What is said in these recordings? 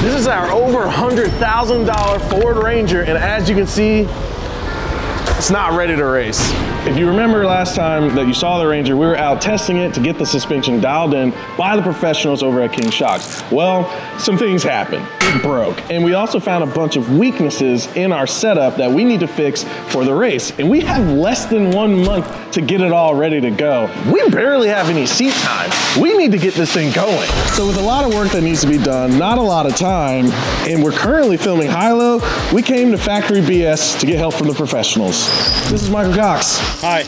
This is our over $100,000 Ford Ranger, and as you can see, it's not ready to race. If you remember last time that you saw the Ranger, we were out testing it to get the suspension dialed in by the professionals over at King Shocks. Well, some things happened. It broke. And we also found a bunch of weaknesses in our setup that we need to fix for the race. And we have less than 1 month to get it all ready to go. We barely have any seat time. We need to get this thing going. So with a lot of work that needs to be done, not a lot of time, and we're currently filming high-low, we came to Factory BS to get help from the professionals. This is Michael Cox. Hi,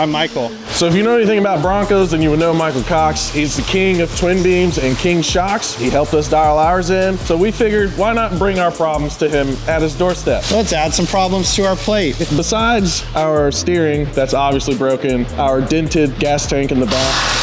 I'm Michael. So if you know anything about Broncos, then you would know Michael Cox. He's the king of twin beams and King Shocks. He helped us dial ours in. So we figured, why not bring our problems to him at his doorstep? Let's add some problems to our plate. Besides our steering, that's obviously broken, our dented gas tank in the back,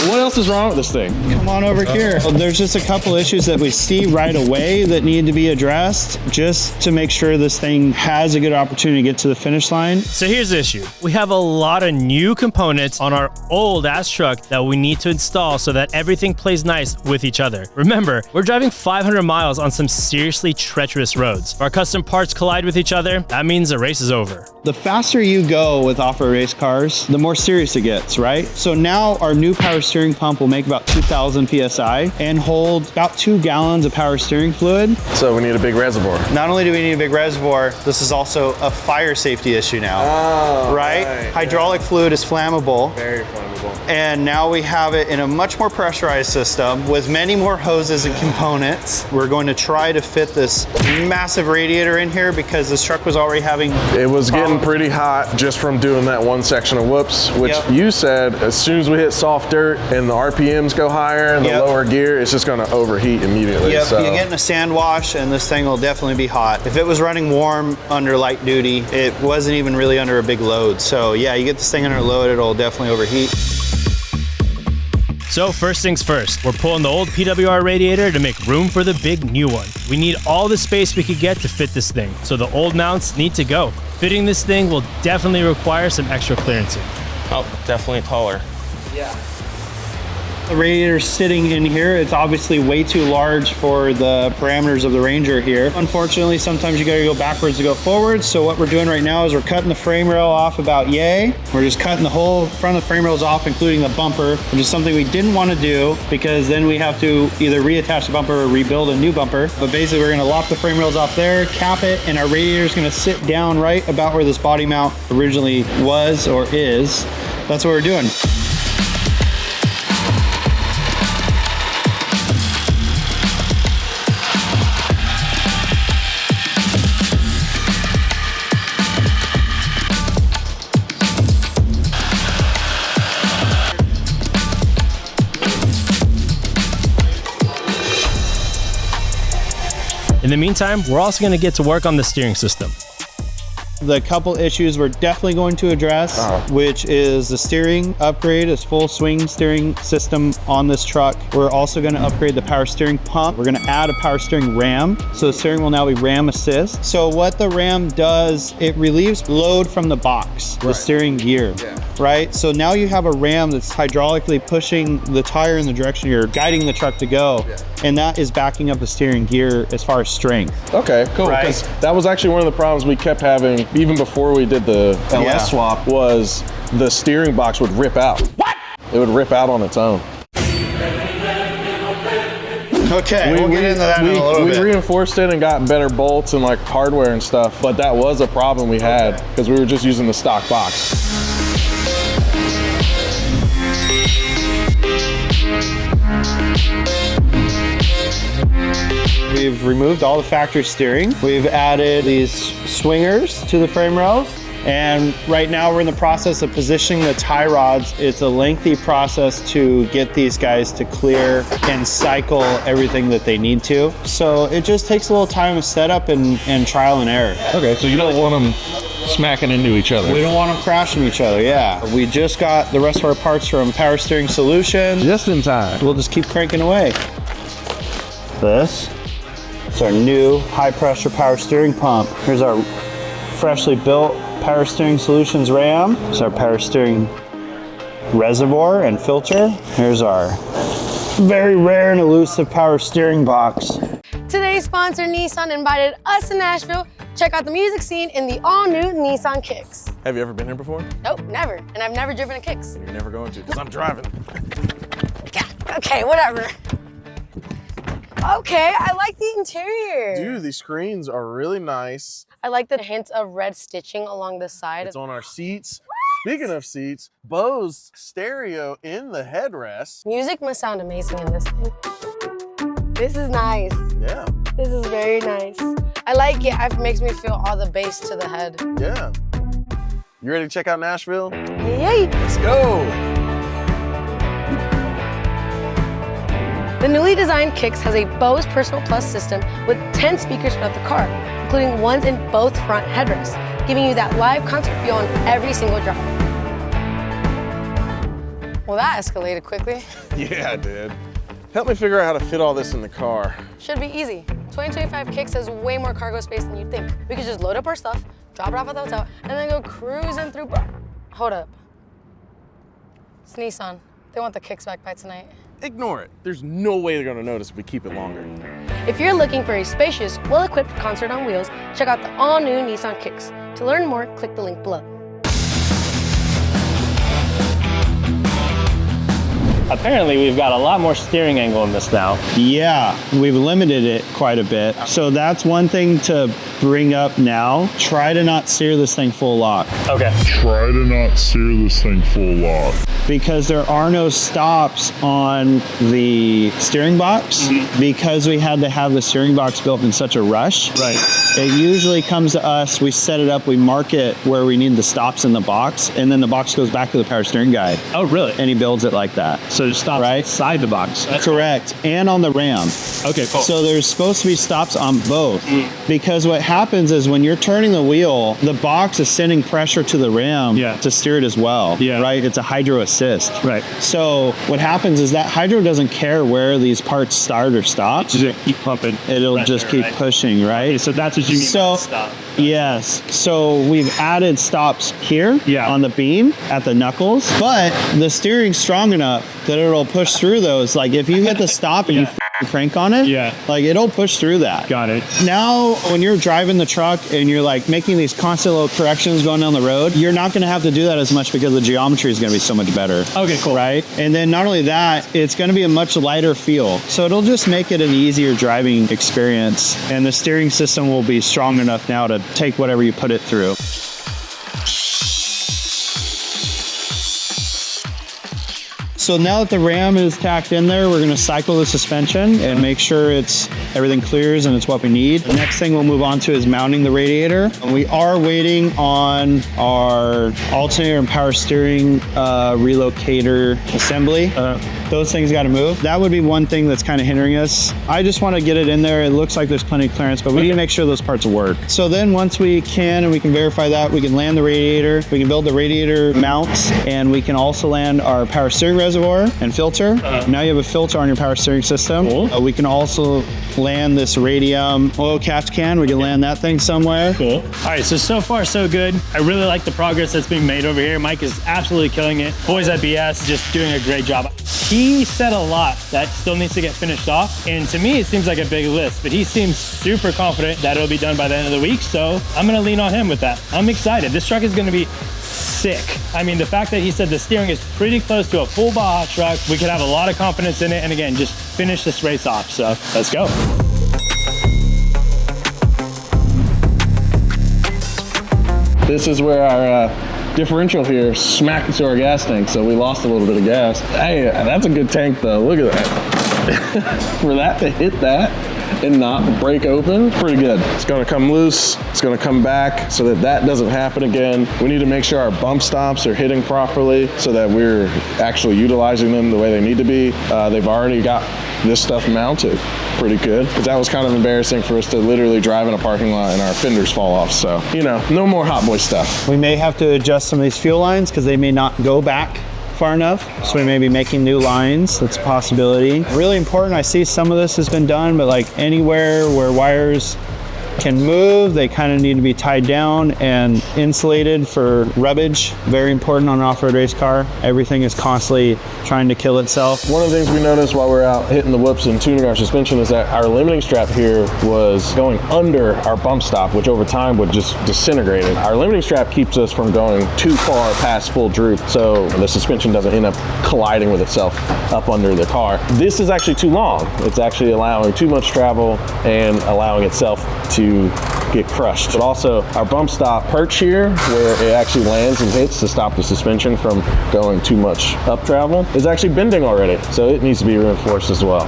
what else is wrong with this thing? Come on over here. Well, there's just a couple issues that we see right away that need to be addressed just to make sure this thing has a good opportunity to get to the finish line. So here's the issue. We have a lot of new components on our old ass truck that we need to install so that everything plays nice with each other. Remember, we're driving 500 miles on some seriously treacherous roads. If our custom parts collide with each other, that means the race is over. The faster you go with off-road race cars, the more serious it gets, right? So now our new power steering pump will make about 2,000 PSI and hold about 2 gallons of power steering fluid. So we need a big reservoir. Not only do we need a big reservoir, this is also a fire safety issue now. Oh, right? Hydraulic fluid is flammable. Very flammable. And now we have it in a much more pressurized system with many more hoses and components. We're going to try to fit this massive radiator in here because this truck was already having It was getting pretty hot just from doing that one section of whoops, which Yep. you said as soon as we hit soft dirt and the RPMs go higher and the Yep. lower gear, it's just gonna overheat immediately. Yep, So. you get in a sand wash and this thing will definitely be hot. If it was running warm under light duty, it wasn't even really under a big load. So yeah, you get this thing under load, it'll definitely overheat. So first things first, we're pulling the old PWR radiator to make room for the big new one. We need all the space we could get to fit this thing, so the old mounts need to go. Fitting this thing will definitely require some extra clearancing. Oh, definitely taller. The radiator sitting in here, it's obviously way too large for the parameters of the Ranger here. Unfortunately, sometimes you gotta go backwards to go forward. So what we're doing right now is we're cutting the frame rail off about yay. We're just cutting the whole front of the frame rails off, including the bumper, which is something we didn't want to do because then we have to either reattach the bumper or rebuild a new bumper. But basically we're gonna lop the frame rails off there, cap it, and our radiator is gonna sit down right about where this body mount originally was or is. That's what we're doing. In the meantime, we're also going to get to work on the steering system. The couple issues we're definitely going to address, which is the steering upgrade, is full swing steering system on this truck. We're also going to upgrade the power steering pump. We're going to add a power steering ram. So the steering will now be ram assist. So what the ram does, it relieves load from the box, the steering gear, right? So now you have a ram that's hydraulically pushing the tire in the direction you're guiding the truck to go. And that is backing up the steering gear as far as strength. Okay, cool. Right. Because that was actually one of the problems we kept having even before we did the LS swap was the steering box would rip out. What? It would rip out on its own. Okay, we'll get into that in a little bit. We reinforced it and got better bolts and like hardware and stuff, but that was a problem we had because we were just using the stock box. We've removed all the factory steering. We've added these swingers to the frame rails. And right now we're in the process of positioning the tie rods. It's a lengthy process to get these guys to clear and cycle everything that they need to. So it just takes a little time of setup and trial and error. Okay, so you don't want them smacking into each other. We don't want them crashing each other, yeah. We just got the rest of our parts from Power Steering Solutions. Just in time. We'll just keep cranking away. This is our new high pressure power steering pump. Here's our freshly built Power Steering Solutions ram. Here's our power steering reservoir and filter. Here's our very rare and elusive power steering box. Today's sponsor, Nissan, invited us to Nashville. Check out the music scene in the all-new Nissan Kicks. Have you ever been here before? Nope, never. And I've never driven a Kicks. You're never going to, because I'm driving. Okay, whatever. Okay, I like the interior. Dude, these screens are really nice. I like the hint of red stitching along the side. It's on our seats. Speaking of seats, Bose stereo in the headrest. Music must sound amazing in this thing. This is nice. Yeah. This is very nice. I like it. It makes me feel all the bass to the head. Yeah. You ready to check out Nashville? Yay! Let's go. The newly designed Kicks has a Bose Personal Plus system with 10 speakers throughout the car, including ones in both front headrests, giving you that live concert feel on every single drive. Well, that escalated quickly. Yeah, it did. Help me figure out how to fit all this in the car. Should be easy. 2025 Kicks has way more cargo space than you'd think. We could just load up our stuff, drop it off at the hotel, and then go cruising through. Hold up. It's Nissan. They want the Kicks back by tonight. Ignore it. There's no way they're gonna notice if we keep it longer. If you're looking for a spacious, well-equipped concert on wheels, check out the all-new Nissan Kicks. To learn more, click the link below. Apparently, we've got a lot more steering angle in this now. Yeah, we've limited it quite a bit. So that's one thing to bring up now. Try to not steer this thing full lock. Okay. Try to not steer this thing full lock. Because there are no stops on the steering box, because we had to have the steering box built in such a rush. Right. It usually comes to us, we set it up, we mark it where we need the stops in the box, and then the box goes back to the power steering guide. Oh, really? And he builds it like that. So it stops Right. inside the box. Correct. And on the Ram. Okay, cool. So there's supposed to be stops on both. Because what happens is when you're turning the wheel, the box is sending pressure to the Ram to steer it as well. Yeah. Right? It's a hydro assist. Right. So what happens is that hydro doesn't care where these parts start or stop. Just keep pumping. It'll pressure, just keep right? pushing, right? Okay, so that's what you mean So, by stop. yes. So we've added stops here on the beam at the knuckles, but the steering's strong enough that it'll push through those. Like if you hit the stop and you crank on it, like it'll push through that. Got it. Now, when you're driving the truck and you're like making these constant little corrections going down the road, you're not going to have to do that as much because the geometry is going to be so much better. Okay, cool. Right? And then not only that, it's going to be a much lighter feel. So it'll just make it an easier driving experience. And the steering system will be strong enough now to take whatever you put it through. So now that the Ram is tacked in there, we're gonna cycle the suspension and make sure everything clears and it's what we need. The next thing we'll move on to is mounting the radiator. We are waiting on our alternator and power steering relocator assembly. Those things gotta move. That would be one thing that's kind of hindering us. I just wanna get it in there. It looks like there's plenty of clearance, but we need to make sure those parts work. So then once we can, and we can verify that, we can land the radiator, we can build the radiator mounts, and we can also land our power steering reservoir and filter. Now you have a filter on your power steering system. Cool. We can also land this radium oil catch can. We can land that thing somewhere. Cool. All right, so far so good. I really like the progress that's being made over here. Mike is absolutely killing it. Boys at BS just doing a great job. He said a lot that still needs to get finished off. And to me, it seems like a big list, but he seems super confident that it'll be done by the end of the week. So I'm gonna lean on him with that. I'm excited. This truck is gonna be sick. I mean, the fact that he said the steering is pretty close to a full Baja truck, we could have a lot of confidence in it. And again, just finish this race off. So let's go. This is where our differential here smacked into our gas tank, so we lost a little bit of gas. Hey, that's a good tank though. Look at that. For that to hit that and not break open, pretty good. It's gonna come loose, it's gonna come back so that that doesn't happen again. We need to make sure our bump stops are hitting properly so that we're actually utilizing them the way they need to be. They've already got this stuff mounted pretty good, because that was kind of embarrassing for us to literally drive in a parking lot and our fenders fall off. So, you know, no more hot boy stuff. We may have to adjust some of these fuel lines because they may not go back far enough. So we may be making new lines. That's a possibility. Really important, I see some of this has been done, but like anywhere where wires can move. They kind of need to be tied down and insulated for rubbage. Very important on an off-road race car. Everything is constantly trying to kill itself. One of the things we noticed while we're out hitting the whoops and tuning our suspension is that our limiting strap here was going under our bump stop, which over time would just disintegrate it. Our limiting strap keeps us from going too far past full droop, so the suspension doesn't end up colliding with itself up under the car. This is actually too long. It's actually allowing too much travel and allowing itself to get crushed. But also our bump stop perch here, where it actually lands and hits to stop the suspension from going too much up travel, is actually bending already. So it needs to be reinforced as well.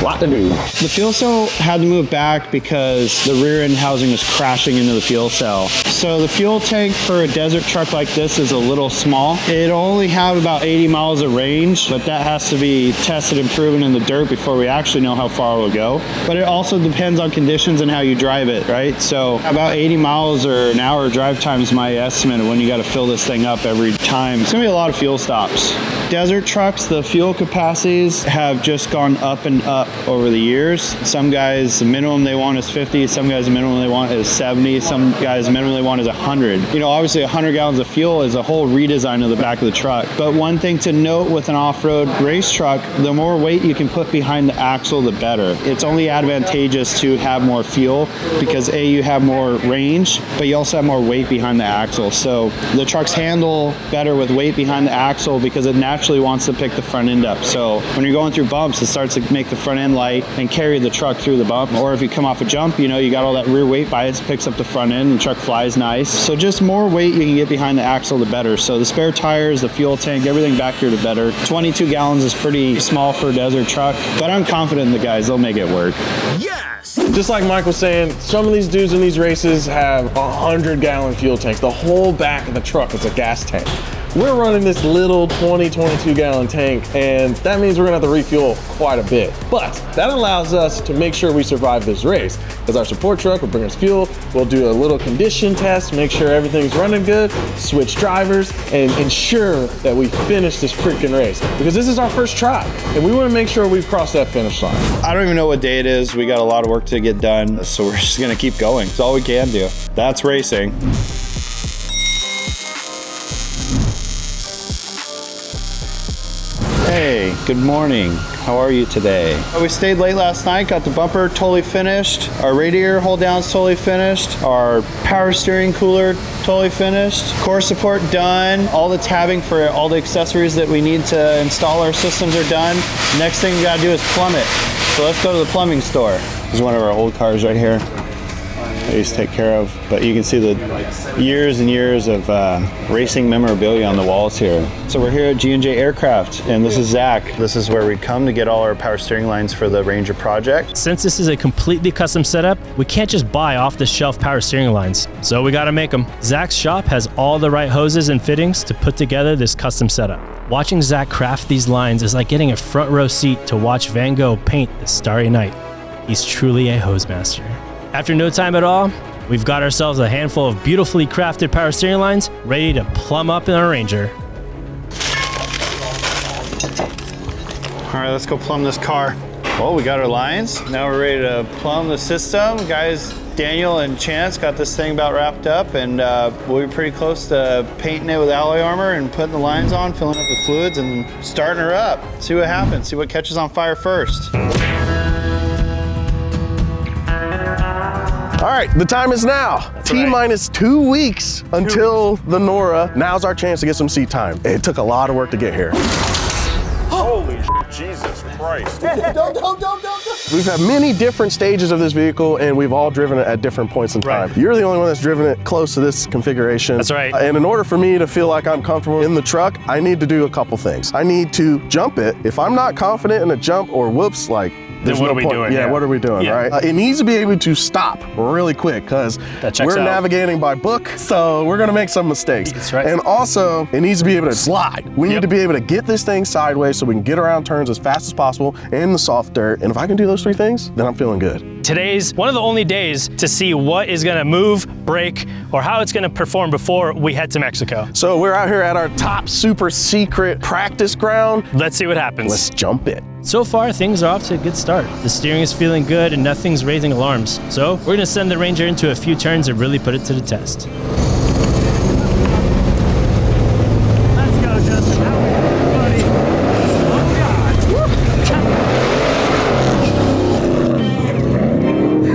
Lot to do. The fuel cell had to move back because the rear end housing was crashing into the fuel cell. So the fuel tank for a desert truck like this is a little small. It'll only have about 80 miles of range, but that has to be tested and proven in the dirt before we actually know how far it will go. But it also depends on conditions and how you drive it, right? So about 80 miles or an hour drive time is my estimate of when you got to fill this thing up every time. It's gonna be a lot of fuel stops. Desert trucks, the fuel capacities have just gone up and up over the years. Some guys, the minimum they want is 50. Some guys, the minimum they want is 70. Some guys, the minimum they want is 100. You know, obviously 100 gallons of fuel is a whole redesign of the back of the truck. But one thing to note with an off-road race truck, the more weight you can put behind the axle, the better. It's only advantageous to have more fuel because A, you have more range, but you also have more weight behind the axle. So the trucks handle better with weight behind the axle because it naturally wants to pick the front end up. So when you're going through bumps, it starts to make the front end light and carry the truck through the bump. Or if you come off a jump, you know, you got all that rear weight by it, picks up the front end and the truck flies nice. So just more weight you can get behind the axle, the better. So the spare tires, the fuel tank, everything back here, the better. 22 gallons is pretty small for a desert truck, but I'm confident in the guys, they'll make it work. Just like Mike was saying, some of these dudes in these races have 100-gallon fuel tanks. The whole back of the truck is a gas tank. We're running this little 22-gallon tank, and that means we're gonna have to refuel quite a bit. But that allows us to make sure we survive this race. As our support truck will bring us fuel, we'll do a little condition test, make sure everything's running good, switch drivers, and ensure that we finish this freaking race. Because this is our first try, and we wanna make sure we've crossed that finish line. I don't even know what day it is. We got a lot of work to get done, so we're just gonna keep going. It's all we can do. That's racing. Hey, good morning. How are you today? We stayed late last night, got the bumper totally finished. Our radiator hold down's totally finished. Our power steering cooler totally finished. Core support done. All the tabbing for all the accessories that we need to install our systems are done. Next thing we gotta do is plumb it. So let's go to the plumbing store. This is one of our old cars right here. I used to take care of, but you can see the years and years of racing memorabilia on the walls here. So we're here at G&J Aircraft, and this is Zach. This is where we come to get all our power steering lines for the Ranger project. Since this is a completely custom setup, we can't just buy off-the-shelf power steering lines, so we gotta make them. Zach's shop has all the right hoses and fittings to put together this custom setup. Watching Zach craft these lines is like getting a front row seat to watch Van Gogh paint the Starry Night. He's truly a hose master. After no time at all, we've got ourselves a handful of beautifully crafted power steering lines ready to plumb up in our Ranger. All right, let's go plumb this car. Well, we got our lines. Now we're ready to plumb the system. Guys, Daniel and Chance got this thing about wrapped up, and we'll be pretty close to painting it with alloy armor and putting the lines on, filling up with fluids, and starting her up. See what happens, see what catches on fire first. All right, the time is now. T-minus 2 weeks until the Nora. Now's our chance to get some seat time. It took a lot of work to get here. Holy Jesus Christ. Don't. We've had many different stages of this vehicle, and we've all driven it at different points in time. Right. You're the only one that's driven it close to this configuration. That's right. And in order for me to feel like I'm comfortable in the truck, I need to do a couple things. I need to jump it. If I'm not confident in a jump or whoops, like, there's what no are we point. doing? Yeah, what are we doing, right? It needs to be able to stop really quick because we're navigating by book, so we're gonna make some mistakes. That's right. And also, it needs to be able to slide. We need to be able to get this thing sideways so we can get around turns as fast as possible in the soft dirt. And if I can do those three things, then I'm feeling good. today's one of the only days to see what is gonna move, break, or how it's gonna perform before we head to Mexico. So we're out here at our top super secret practice ground. Let's see what happens. Let's jump it. So far, things are off to a good start. The steering is feeling good and nothing's raising alarms. So we're gonna send the Ranger into a few turns and really put it to the test. Let's go, Justin. How are you, buddy? Oh,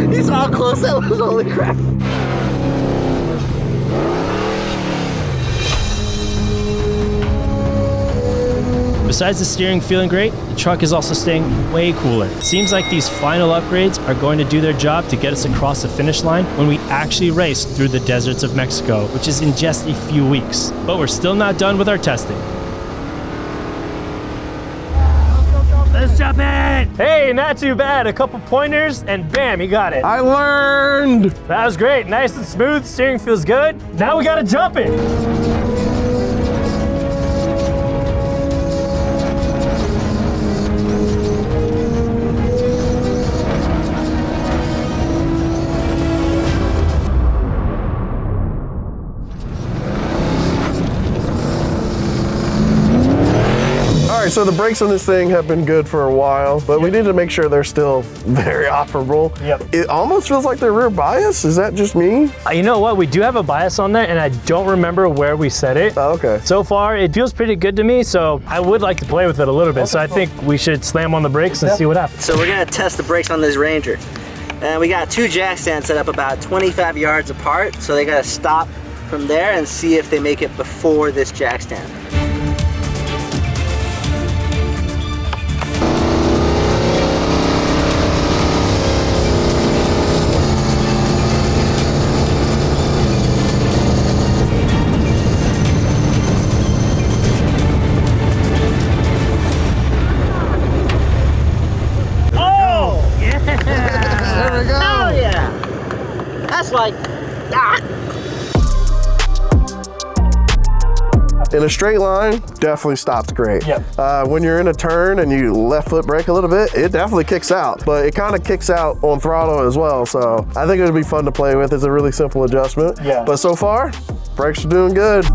God. He's all close, that was holy crap. Besides the steering feeling great, the truck is also staying way cooler. Seems like these final upgrades are going to do their job to get us across the finish line when we actually race through the deserts of Mexico, which is in just a few weeks. But we're still not done with our testing. Let's jump in! Hey, not too bad. A couple pointers and bam, you got it. I learned. That was great. Nice and smooth. Steering feels good. Now we gotta jump it. All right, so the brakes on this thing have been good for a while, but we need to make sure they're still very operable. Yep. It almost feels like they're rear bias. Is that just me? You know what? We do have a bias on there, and I don't remember where we set it. Oh, okay. So far, it feels pretty good to me, so I would like to play with it a little bit. So I think we should slam on the brakes and see what happens. So we're gonna test the brakes on this Ranger. And we got two jack stands set up about 25 yards apart, so they gotta stop from there and see if they make it before this jack stand. Like, in a straight line, definitely stops great. Yep. When you're in a turn and you left foot brake a little bit, it definitely kicks out, but it kind of kicks out on throttle as well. So I think it'll be fun to play with. It's a really simple adjustment. Yeah. But so far, brakes are doing good.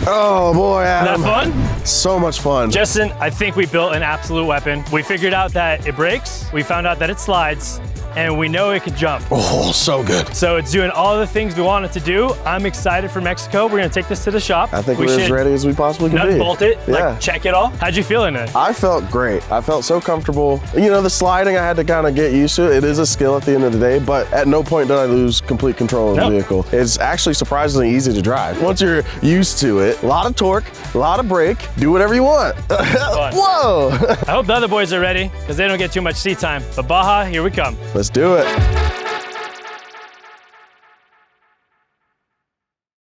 Oh boy, Adam. Isn't that fun? So much fun. Justin, I think we built an absolute weapon. We figured out that it brakes, we found out that it slides, and we know it can jump. Oh, so good. So it's doing all the things we want it to do. I'm excited for Mexico. We're gonna take this to the shop. I think we we're as should ready as we possibly can nut be. bolt it, Yeah. like check it all. How'd you feel in it? I felt great. I felt so comfortable. You know, the sliding, I had to kind of get used to it. It is a skill at the end of the day, but at no point did I lose complete control of the vehicle. It's actually surprisingly easy to drive. Once you're used to it, a lot of torque, a lot of brake, do whatever you want. Whoa! I hope the other boys are ready, because they don't get too much seat time. But Baja, here we come. Let's do it.